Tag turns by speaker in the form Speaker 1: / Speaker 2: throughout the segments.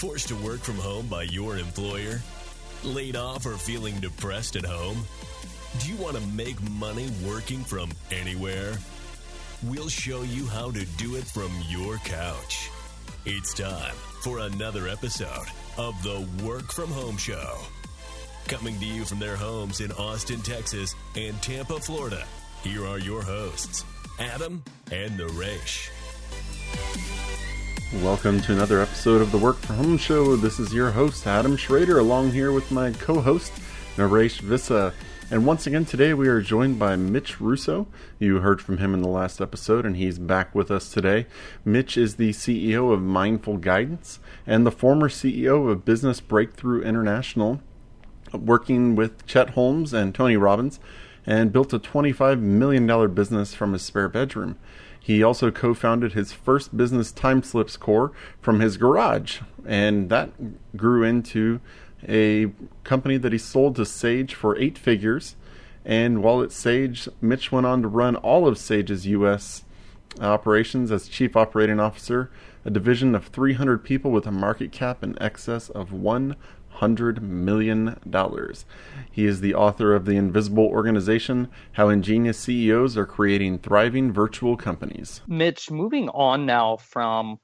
Speaker 1: Forced to work from home by your employer? Laid off or feeling depressed at home? Do you want to make money working from anywhere? We'll show you how to do it from your couch. It's time for another episode of the Work From Home Show. Coming to you from their homes in Austin, Texas and Tampa, Florida, here are your hosts, Adam and Naresh.
Speaker 2: Welcome to another episode of the Work From Home Show. This is your host, Adam Schrader, along here with my co-host, Naresh Vissa. And once again today we are joined by Mitch Russo. You heard from him in the last episode and he's back with us today. Mitch is the CEO of Mindful Guidance and the former CEO of Business Breakthrough International, working with Chet Holmes and Tony Robbins, and built a $25 million business from his spare bedroom. He also co-founded his first business, Timeslips Corp, from his garage, and that grew into a company that he sold to Sage for 8 figures. And while at Sage, Mitch went on to run all of Sage's U.S. operations as Chief Operating Officer, a division of 300 people with a market cap in excess of $100 million. He is the author of The Invisible Organization, How Ingenious CEOs Are Creating Thriving Virtual Companies.
Speaker 3: Mitch, moving on now from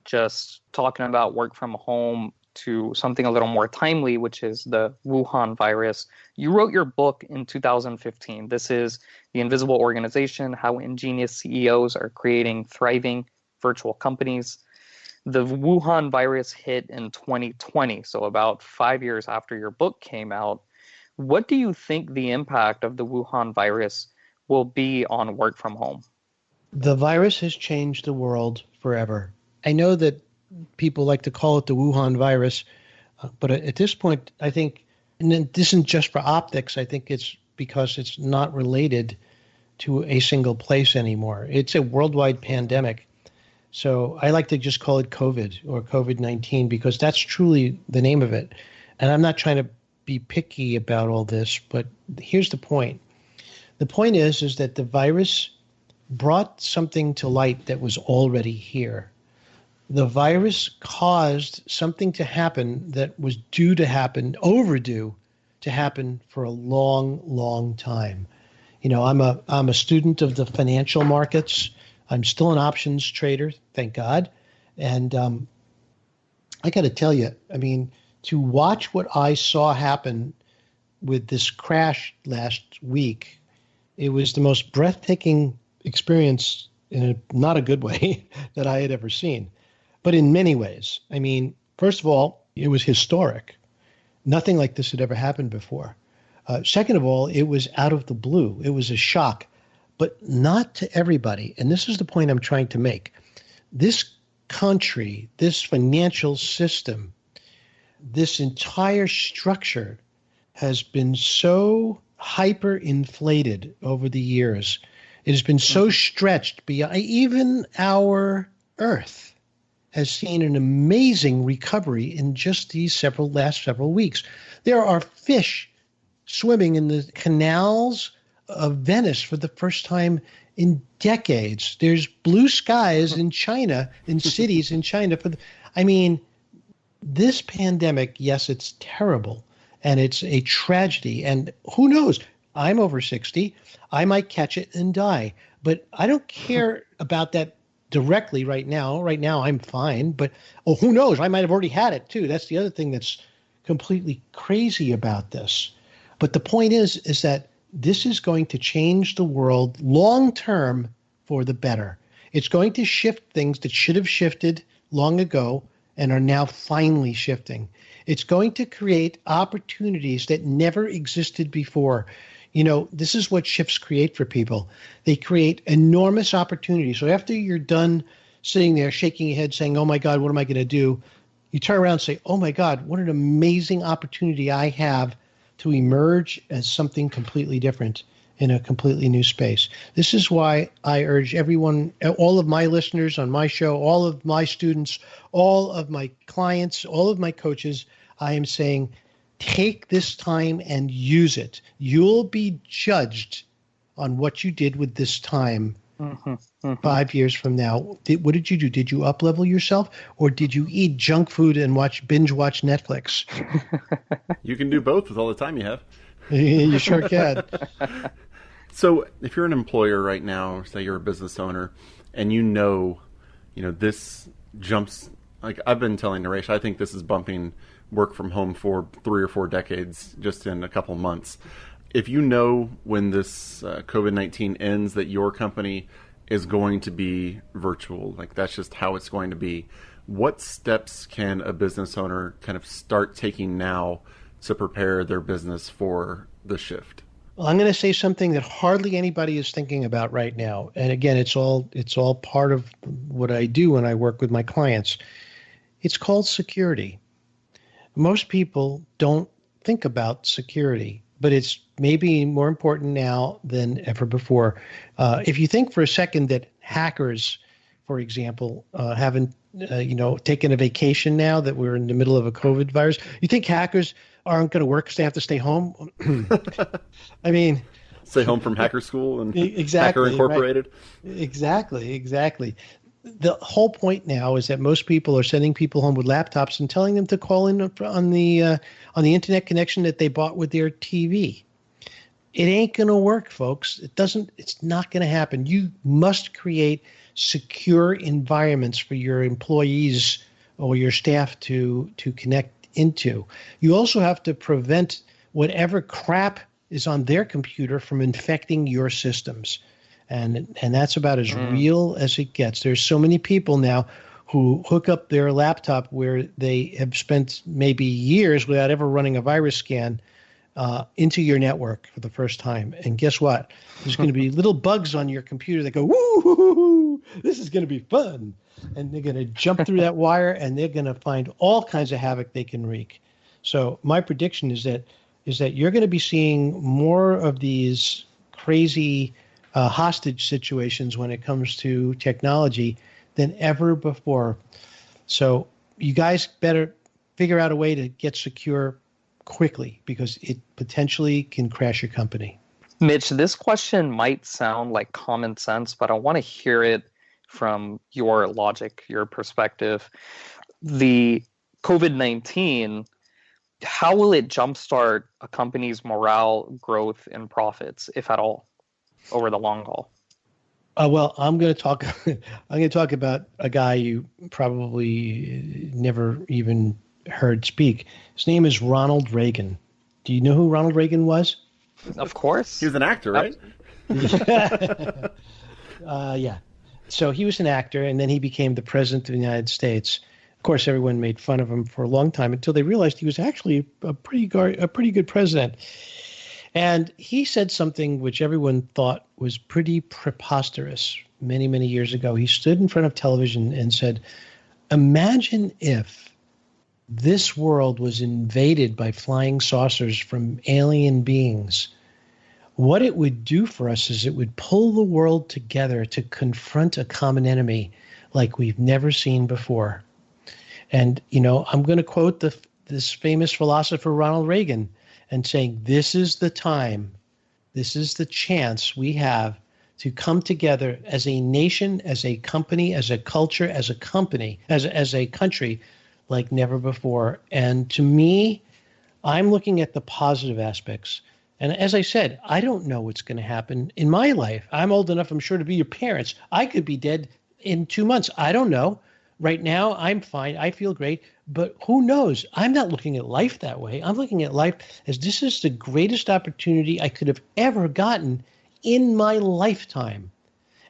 Speaker 3: just talking about work from home to something a little more timely, which is the Wuhan virus. You wrote your book in 2015. This is The Invisible Organization, How Ingenious CEOs Are Creating Thriving Virtual Companies. The Wuhan virus hit in 2020, so about 5 years after your book came out. What do you think the impact of the Wuhan virus will be on work from home?
Speaker 4: The virus has changed the world forever. I know that people like to call it the Wuhan virus, but at this point, I think, and this isn't just for optics, I think it's because it's not related to a single place anymore. It's a worldwide pandemic. So I like to just call it COVID or COVID-19 because that's truly the name of it. And I'm not trying to be picky about all this, but here's the point. The point is that the virus brought something to light that was already here. The virus caused something to happen that was due to happen, overdue to happen for a long, long time. You know, I'm a student of the financial markets. I'm still an options trader, thank God. And I got to tell you, I mean, to watch what I saw happen with this crash last week, it was the most breathtaking experience in not a good way that I had ever seen. But in many ways, I mean, first of all, it was historic. Nothing like this had ever happened before. Second of all, it was out of the blue. It was a shock, but not to everybody. And this is the point I'm trying to make. This country, this financial system, this entire structure has been so hyperinflated over the years. It has been so stretched beyond, even our Earth has seen an amazing recovery in just these last several weeks. There are fish swimming in the canals of Venice for the first time in decades. There's blue skies in China, in cities in China. I mean, this pandemic, yes, it's terrible, and it's a tragedy. And who knows? I'm over 60. I might catch it and die. But I don't care about that directly right now. Right now, I'm fine. But who knows? I might have already had it, too. That's the other thing that's completely crazy about this. But the point is that this is going to change the world long term for the better. It's going to shift things that should have shifted long ago and are now finally shifting. It's going to create opportunities that never existed before. You know, this is what shifts create for people. They create enormous opportunities. So after you're done sitting there shaking your head saying, oh my God, what am I going to do? You turn around and say, oh my God, what an amazing opportunity I have to emerge as something completely different in a completely new space. This is why I urge everyone, all of my listeners on my show, all of my students, all of my clients, all of my coaches, I am saying, take this time and use it. You'll be judged on what you did with this time 5 years from now? What did you do? Did you up-level yourself, or did you eat junk food and binge watch Netflix?
Speaker 2: You can do both with all the time you have.
Speaker 4: You sure can.
Speaker 2: So if you're an employer right now, say you're a business owner, and you know, this jumps, like I've been telling Naresh, I think this is bumping work from home for 3 or 4 decades just in a couple months. If you know when this COVID-19 ends that your company is going to be virtual, like that's just how it's going to be, what steps can a business owner kind of start taking now to prepare their business for the shift?
Speaker 4: Well, I'm going to say something that hardly anybody is thinking about right now. And again, it's all part of what I do when I work with my clients. It's called security. Most people don't think about security, but it's maybe more important now than ever before. If you think for a second that hackers, for example, haven't taken a vacation now that we're in the middle of a COVID virus, you think hackers aren't going to work because they have to stay home? I mean,
Speaker 2: stay home from hacker school and
Speaker 4: exactly,
Speaker 2: Hacker Incorporated.
Speaker 4: Right. Exactly. The whole point now is that most people are sending people home with laptops and telling them to call in on the internet connection that they bought with their TV. It ain't going to work, folks. It's not going to happen. You must create secure environments for your employees or your staff to connect into. You also have to prevent whatever crap is on their computer from infecting your systems. And that's about as real as it gets. There's so many people now who hook up their laptop where they have spent maybe years without ever running a virus scan into your network for the first time. And guess what? There's going to be little bugs on your computer that go, woo, this is going to be fun. And they're going to jump through that wire, and they're going to find all kinds of havoc they can wreak. So my prediction is that you're going to be seeing more of these crazy hostage situations when it comes to technology than ever before. So you guys better figure out a way to get secure quickly, because it potentially can crash your company.
Speaker 3: Mitch, this question might sound like common sense, but I want to hear it from your logic, your perspective. The COVID-19, how will it jumpstart a company's morale, growth, and profits, if at all, over the long haul?
Speaker 4: Well, I'm going to talk. I'm going to talk about a guy you probably never even heard speak. His name is Ronald Reagan. Do you know who Ronald Reagan was?
Speaker 3: Of course.
Speaker 2: He was an actor, right?
Speaker 4: Yeah. So he was an actor, and then he became the president of the United States. Of course, everyone made fun of him for a long time until they realized he was actually a pretty good president. And he said something which everyone thought was pretty preposterous many, many years ago. He stood in front of television and said, imagine if this world was invaded by flying saucers from alien beings. What it would do for us is it would pull the world together to confront a common enemy like we've never seen before. And, I'm going to quote this famous philosopher, Ronald Reagan, and saying, this is the time, this is the chance we have to come together as a nation, as a company, as a culture, as a company, as a country like never before. And to me, I'm looking at the positive aspects. And as I said, I don't know what's going to happen in my life. I'm old enough, I'm sure, to be your parents. I could be dead in 2 months. I don't know. Right now, I'm fine. I feel great. But who knows? I'm not looking at life that way. I'm looking at life as this is the greatest opportunity I could have ever gotten in my lifetime.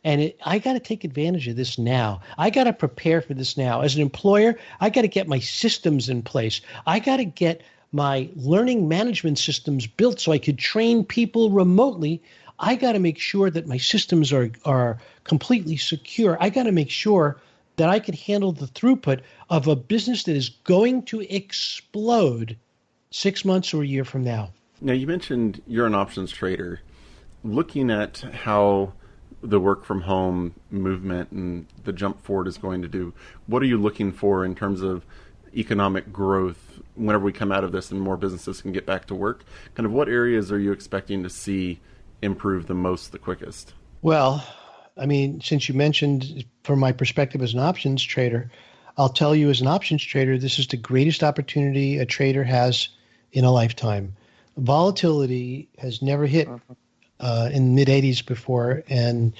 Speaker 4: And I got to take advantage of this now. I got to prepare for this now. As an employer, I got to get my systems in place. I got to get my learning management systems built so I could train people remotely. I got to make sure that my systems are completely secure. I got to make sure that I can handle the throughput of a business that is going to explode 6 months or a year from now.
Speaker 2: Now, you mentioned you're an options trader. Looking at how the work from home movement and the jump forward is going to do, what are you looking for in terms of economic growth whenever we come out of this and more businesses can get back to work? Kind of what areas are you expecting to see improve the most, the quickest?
Speaker 4: Well, I mean, since you mentioned from my perspective as an options trader, I'll tell you as an options trader, this is the greatest opportunity a trader has in a lifetime. Volatility has never hit in the mid 80s before, and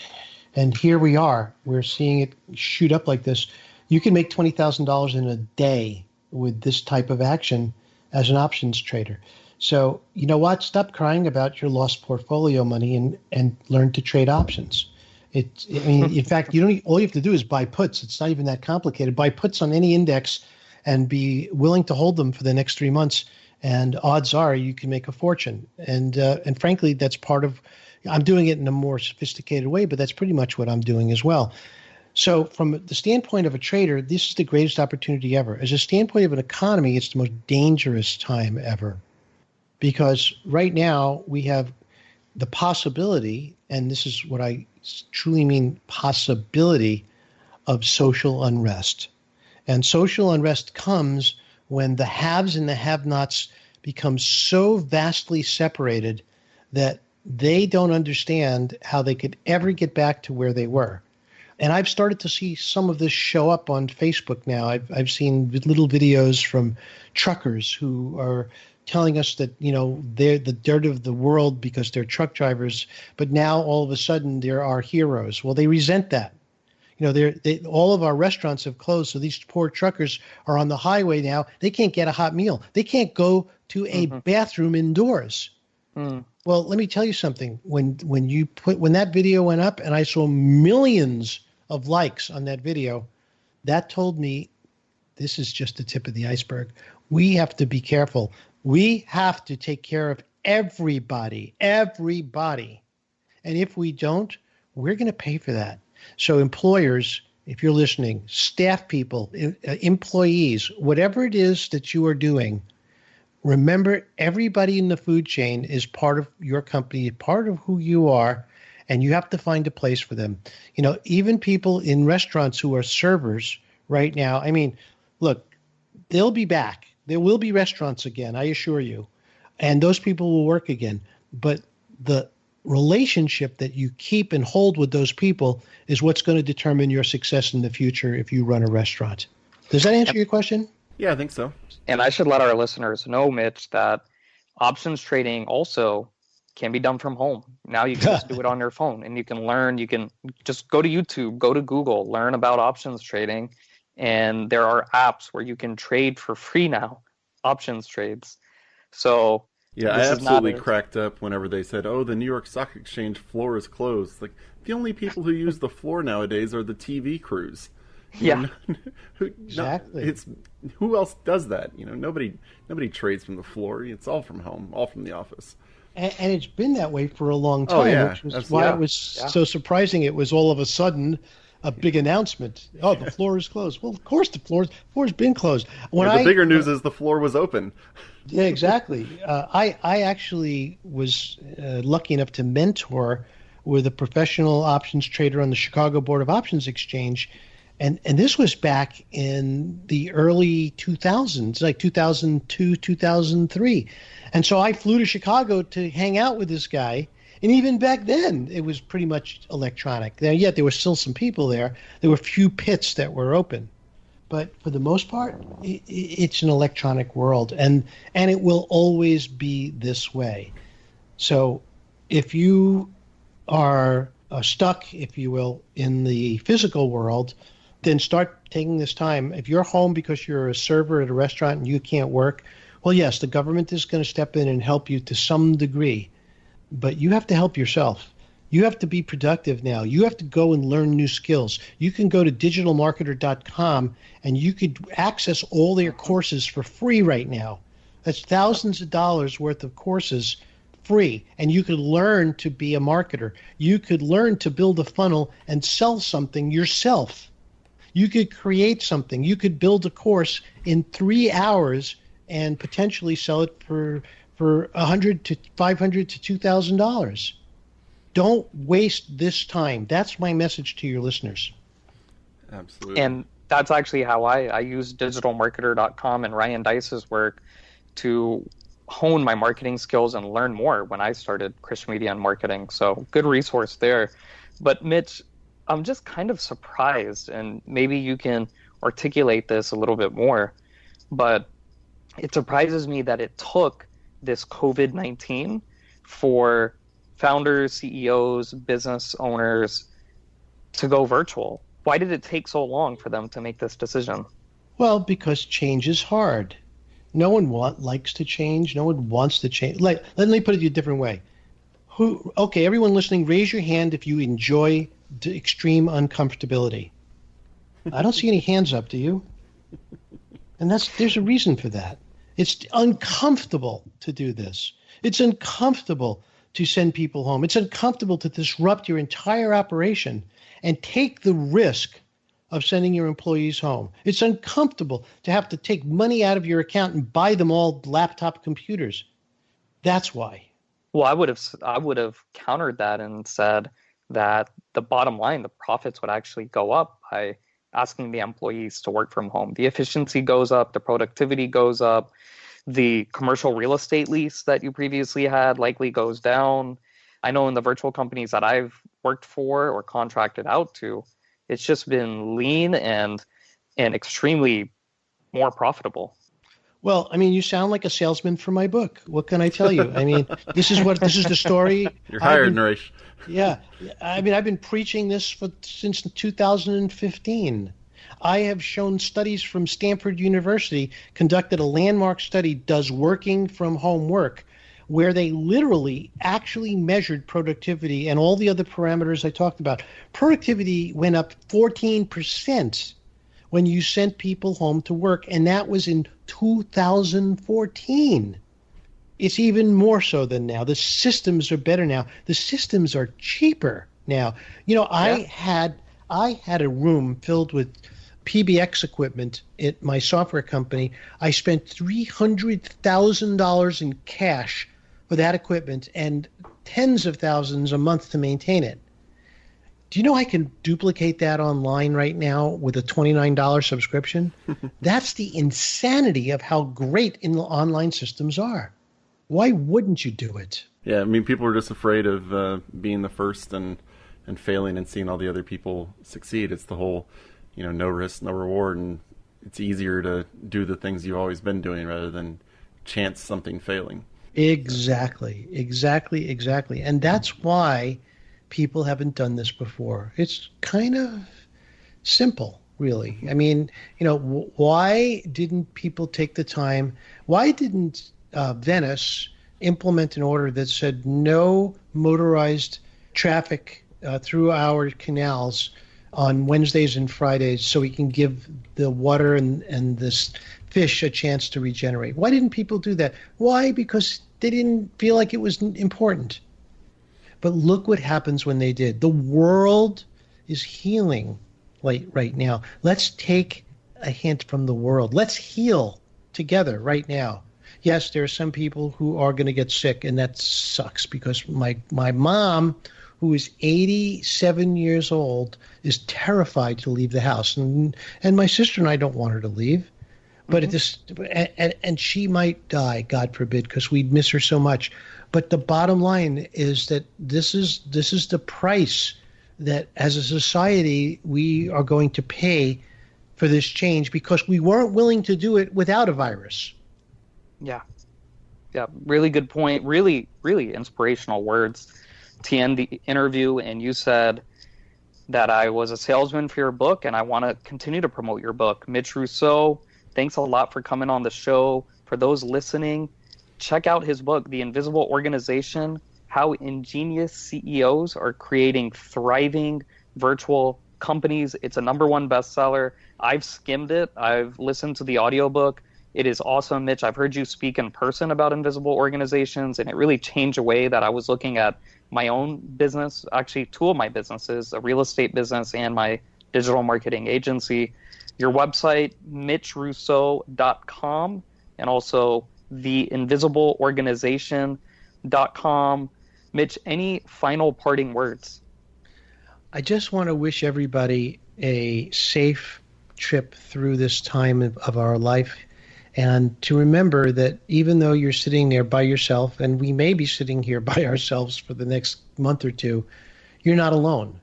Speaker 4: here we are. We're seeing it shoot up like this. You can make $20,000 in a day with this type of action as an options trader. So you know what? Stop crying about your lost portfolio money and learn to trade options. In fact, all you have to do is buy puts. It's not even that complicated. Buy puts on any index and be willing to hold them for the next 3 months. And odds are you can make a fortune. And frankly, that's part of, I'm doing it in a more sophisticated way, but that's pretty much what I'm doing as well. So from the standpoint of a trader, this is the greatest opportunity ever. As a standpoint of an economy, it's the most dangerous time ever. Because right now we have the possibility, and this is what I truly mean, possibility of social unrest. And social unrest comes when the haves and the have-nots become so vastly separated that they don't understand how they could ever get back to where they were. And I've started to see some of this show up on Facebook now. I've seen little videos from truckers who are telling us that, they're the dirt of the world because they're truck drivers, but now all of a sudden they're our heroes. Well, they resent that. All of our restaurants have closed, so these poor truckers are on the highway now. They can't get a hot meal. They can't go to a bathroom indoors. Well, let me tell you something. When that video went up and I saw millions of likes on that video, that told me this is just the tip of the iceberg. We have to be careful. We have to take care of everybody. And if we don't, we're going to pay for that. So employers, if you're listening, staff people, employees, whatever it is that you are doing, remember everybody in the food chain is part of your company, part of who you are, and you have to find a place for them. Even people in restaurants who are servers right now, I mean, look, they'll be back. There will be restaurants again, I assure you, and those people will work again. But the relationship that you keep and hold with those people is what's going to determine your success in the future if you run a restaurant. Does that answer your question?
Speaker 2: Yeah, I think so.
Speaker 3: And I should let our listeners know, Mitch, that options trading also can be done from home. Now you can just do it on your phone, and you can learn. You can just go to YouTube, go to Google, learn about options trading. And there are apps where you can trade for free now, options trades. So
Speaker 2: yeah, I absolutely cracked up whenever they said, "Oh, the New York Stock Exchange floor is closed." Like, the only people who use the floor nowadays are the TV crews.
Speaker 3: Yeah,
Speaker 4: exactly.
Speaker 2: Who else does that? Nobody trades from the floor. It's all from home, all from the office.
Speaker 4: And it's been that way for a long time, which was why it was so surprising. It was all of a sudden a big announcement. Oh, the floor is closed. Well, of course the floor's been closed.
Speaker 2: The bigger news is the floor was open.
Speaker 4: Yeah, exactly. I actually was lucky enough to mentor with a professional options trader on the Chicago Board of Options Exchange. And this was back in the early 2000s, like 2002, 2003. And so I flew to Chicago to hang out with this guy. And even back then, it was pretty much electronic. Yet there were still some people there. There were a few pits that were open. But for the most part, it's an electronic world. And it will always be this way. So if you are stuck, if you will, in the physical world, then start taking this time. If you're home because you're a server at a restaurant and you can't work, well, yes, the government is going to step in and help you to some degree. But you have to help yourself. You have to be productive now. You have to go and learn new skills. You can go to digitalmarketer.com and you could access all their courses for free right now. That's thousands of dollars worth of courses free. And you could learn to be a marketer. You could learn to build a funnel and sell something yourself. You could create something. You could build a course in 3 hours and potentially sell it for $100 to $500 to $2,000. Don't waste this time. That's my message to your listeners.
Speaker 2: Absolutely.
Speaker 3: And that's actually how I use digitalmarketer.com and Ryan Dice's work to hone my marketing skills and learn more when I started Christian Media and Marketing. So good resource there. But Mitch, I'm just kind of surprised, and maybe you can articulate this a little bit more, but it surprises me that it took this COVID-19 for founders, CEOs, business owners to go virtual. Why did it take so long for them to make this decision?
Speaker 4: Well, because change is hard. No one likes to change. No one wants to change. Let me put it a different way. Okay, everyone listening, raise your hand if you enjoy the extreme uncomfortability. I don't see any hands up, do you? And there's a reason for that. It's uncomfortable to do this. It's uncomfortable to send people home. It's uncomfortable to disrupt your entire operation and take the risk of sending your employees home. It's uncomfortable to have to take money out of your account and buy them all laptop computers. That's why.
Speaker 3: Well, I would have countered that and said that the bottom line, the profits would actually go up by asking the employees to work from home. The efficiency goes up, the productivity goes up, the commercial real estate lease that you previously had likely goes down. I know in the virtual companies that I've worked for or contracted out to, it's just been lean and extremely more profitable.
Speaker 4: Well, I mean, you sound like a salesman for my book. What can I tell you? I mean, this is the story.
Speaker 2: You're hired, Naresh.
Speaker 4: Yeah. I mean, I've been preaching this since 2015. I have shown studies from Stanford University, conducted a landmark study, does working from home work, where they literally actually measured productivity and all the other parameters I talked about. Productivity went up 14% when you sent people home to work, and that was in 2014. It's even more so than now. The systems are better now. The systems are cheaper now. You know, I had a room filled with PBX equipment at my software company. I spent $300,000 in cash for that equipment and tens of thousands a month to maintain it. Do you know I can duplicate that online right now with a $29 subscription? That's the insanity of how great the online systems are. Why wouldn't you do it?
Speaker 2: Yeah, I mean, people are just afraid of being the first and failing and seeing all the other people succeed. It's the whole, no risk, no reward, and it's easier to do the things you've always been doing rather than chance something failing.
Speaker 4: Exactly. And that's why people haven't done this before. It's kind of simple, really. I mean, why didn't people take the time? Why didn't Venice implement an order that said no motorized traffic through our canals on Wednesdays and Fridays so we can give the water and this fish a chance to regenerate? Why didn't people do that? Why? Because they didn't feel like it was important. But look what happens when they did. The world is healing right now. Let's take a hint from the world. Let's heal together right now. Yes, there are some people who are going to get sick, and that sucks because my mom, who is 87 years old, is terrified to leave the house. And my sister and I don't want her to leave. But and she might die, God forbid, because we'd miss her so much. But the bottom line is that this is the price that as a society we are going to pay for this change because we weren't willing to do it without a virus.
Speaker 3: Yeah, really good point. Really, really inspirational words to end the interview. And you said that I was a salesman for your book, and I want to continue to promote your book. Mitch Russo, thanks a lot for coming on the show. For those listening, check out his book, The Invisible Organization, How Ingenious CEOs Are Creating Thriving Virtual Companies. It's a #1 bestseller. I've skimmed it. I've listened to the audiobook. It is awesome, Mitch. I've heard you speak in person about invisible organizations, and it really changed the way that I was looking at my own business, actually 2 of my businesses, a real estate business and my digital marketing agency. Your website, mitchrusso.com, and also theinvisibleorganization.com. Mitch, any final parting words?
Speaker 4: I just want to wish everybody a safe trip through this time of our life, and to remember that even though you're sitting there by yourself, and we may be sitting here by ourselves for the next month or two, you're not alone.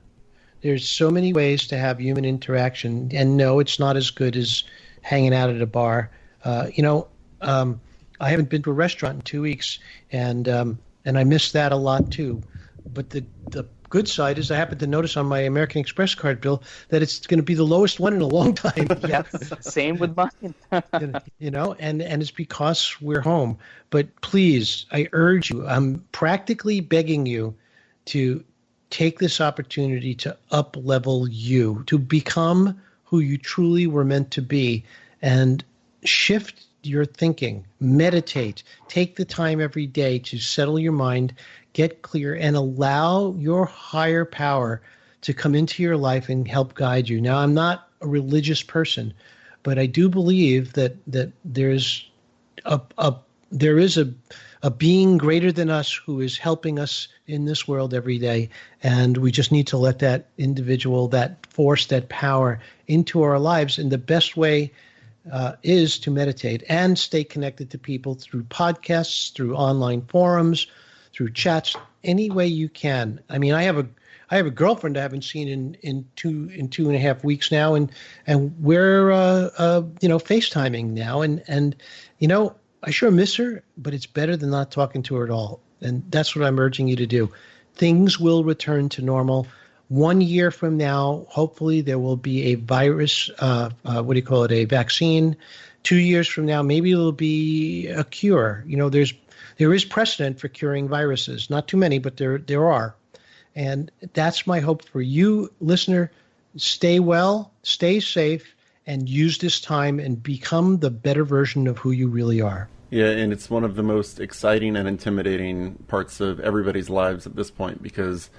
Speaker 4: There's so many ways to have human interaction, and no, it's not as good as hanging out at a bar. I haven't been to a restaurant in 2 weeks, and I miss that a lot too. But the good side is I happen to notice on my American Express card bill that it's going to be the lowest one in a long time.
Speaker 3: Yes, same with mine.
Speaker 4: And it's because we're home. But please, I urge you, I'm practically begging you to take this opportunity to up-level you, to become who you truly were meant to be, and shift your thinking, meditate, take the time every day to settle your mind, get clear, and allow your higher power to come into your life and help guide you. Now, I'm not a religious person, but I do believe that there is a being greater than us who is helping us in this world every day, and we just need to let that individual, that force, that power into our lives. And the best way is to meditate and stay connected to people through podcasts, through online forums, through chats, any way you can. I mean, I have a girlfriend I haven't seen in 2.5 weeks now, and we're FaceTiming now, and I sure miss her, but it's better than not talking to her at all. And that's what I'm urging you to do. Things will return to normal. 1 year from now, hopefully there will be a virus, a vaccine. 2 years from now, maybe it'll be a cure. There is precedent for curing viruses. Not too many, but there are. And that's my hope for you, listener. Stay well, stay safe, and use this time and become the better version of who you really are.
Speaker 2: Yeah, and it's one of the most exciting and intimidating parts of everybody's lives at this point, because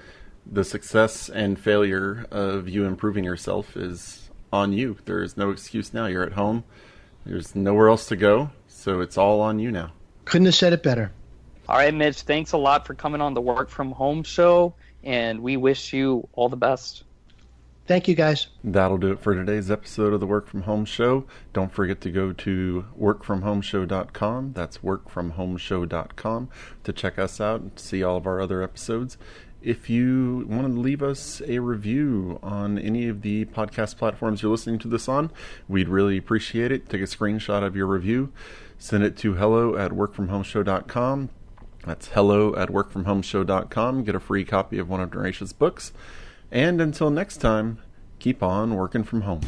Speaker 2: the success and failure of you improving yourself is on you. There is no excuse now. You're at home. There's nowhere else to go, so it's all on you now.
Speaker 4: Couldn't have said it better.
Speaker 3: All right, Mitch, thanks a lot for coming on the Work From Home show, and we wish you all the best.
Speaker 4: Thank you, guys.
Speaker 2: That'll do it for today's episode of the Work From Home Show. Don't forget to go to workfromhomeshow.com. That's workfromhomeshow.com to check us out and see all of our other episodes. If you want to leave us a review on any of the podcast platforms you're listening to this on, we'd really appreciate it. Take a screenshot of your review. Send it to hello@workfromhomeshow.com. That's hello@workfromhomeshow.com. Get a free copy of one of Naratia's books. And until next time, keep on working from home.